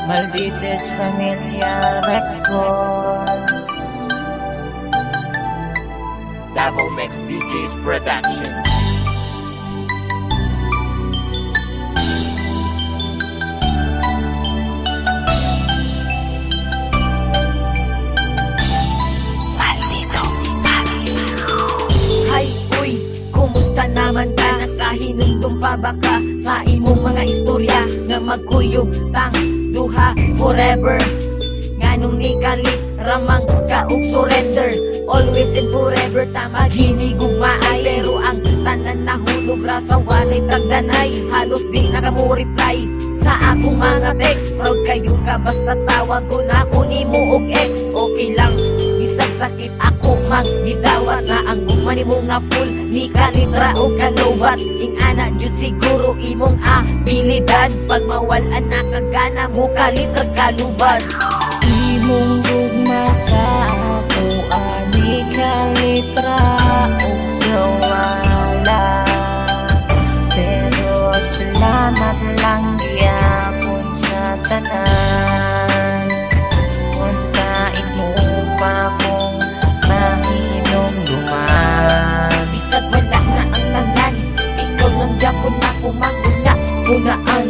Maldites Familia Records. Davao Mix DJs Productions. Naman ka, nakahinundong pa ba ka sa imong mga istorya na magkuyog tang duha forever? Nganong ni kalit ramang kaug surrender, always and forever ta maghinigugmaay. Pero ang tanan nahulog ra sa walay tagdanay, halos di nakamureply sa akong mga text. Proud kayo ka basta tawag ko na ako nimo og ex. Okay lang bisag sakit ako magidawat na ang gugma nimo nga full ni kalitra o kalowat. Ing ana jud siguro imong abilidad, pag mawalan na kagana mo kalitra kalubad. Imong gugma sa ako ani kalitra o gawala, pero salamat lang gyapon sa tanan. Untain mo pa kong mahinom duman. Bisag wala na ang tanan, ikaw lang Japon na kumahuna-hunaan.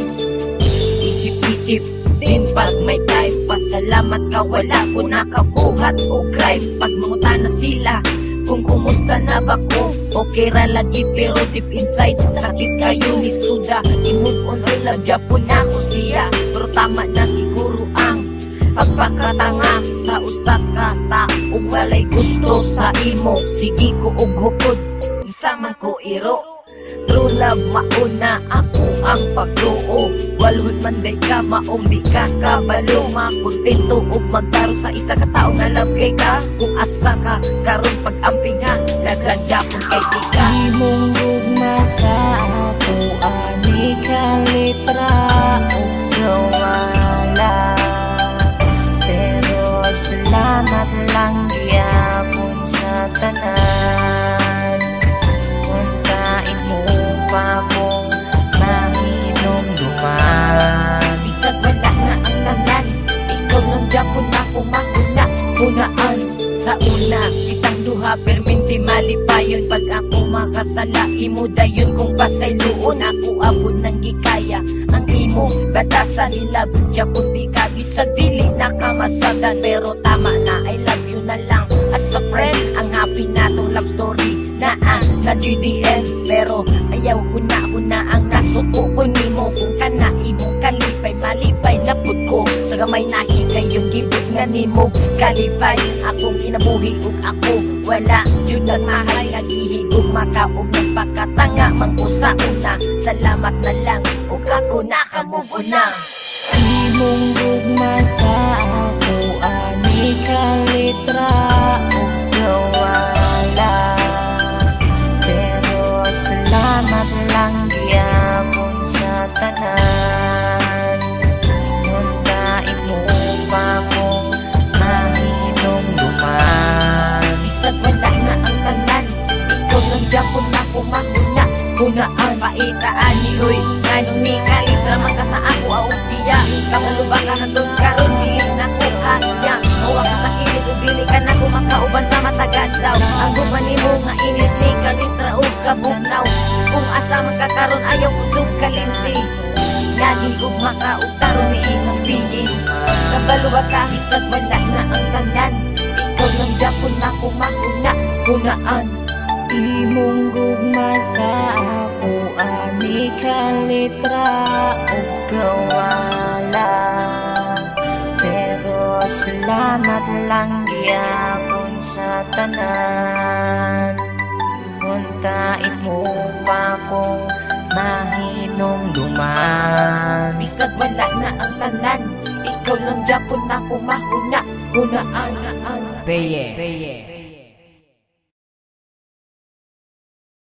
Isip-isip din pag may time, pasalamat ka wala ko nakabuhat o crime. Pag mangutan na sila kung kumusta na ba ko, okay ra lagi pero deep inside sakit kayo ni Suda. I-move on or love Japon na ko siya, pero tama na siguro ang pagpakatanga sa usa ka taong walay gusto sa imo. Sige ko og hukod saman ko iro, true love mauna ako ang pagtuo. Walhod man day ka maong di ka kabalo, makontento og magtaro sa isa ka tao nga love kay ka. Kung asa ka karon pag-amping ha, lagladya kung kay di ka. Imong gugma sa ako ani kalitra o gawala, pero salamat lang gyapon sa tanan. Untain mo pa kong mahinom duman. Bisag wala na ang tanan, ikaw lang Japon na kumahuna-hunaan. Sa una kitang duha perminti malipayon, pag ako makasala imo dayon kung pasayloon. Ako abot nang gikaya ang imo batasan nila Japon di ka bisag dili nakamasabdan, pero tama na I love you na lang as a friend. Ang happy natong love story na GDN, pero ayaw huna-huna ang nasuko ko nimo. Kung kana imong kalipay malipay na pud ko, sa gamay nahi kayong gibot nga nimo kalipay. Akong kinabuhi ug ako wala jud nagmahal nga gihigog makaog nagpakatanga mangko sa una. Salamat na lang ug ako nakamove on na. Imong gugma sa ako ani kalitra o gawala, pero salamat lang gyapon sa tanan. Untain mo pa kong mahinom duman. Bisag wala na ang tanan, ikaw lang Japon na kumahuna-hunaan. Paitaan ni Hoy nganong ni kalitra man ka sa ako aumpiya. Kamalubang ka handog karon dili na ko kanya. Mawa ka sa kilit ug dili ka na kumakauban sa matagas daw. Ang guban nimo nga init ni kalitra ug kabugnaw. Kung asa man ka karon ayaw udog kalimpi, lagi ugma ka ug taron ni imong piling. Kabalo ba ka bisag wala na ang tanan, ikaw lang Japon na kumahuna-hunaan. Imong gugma sa ako ani kalitra o gawala, pero salamat lang gyapon sa tanan. Untain mo pa kong mahinom duman. Bisag wala na ang tanan, ikaw lang Japon na kumahuna-hunaan. Beye.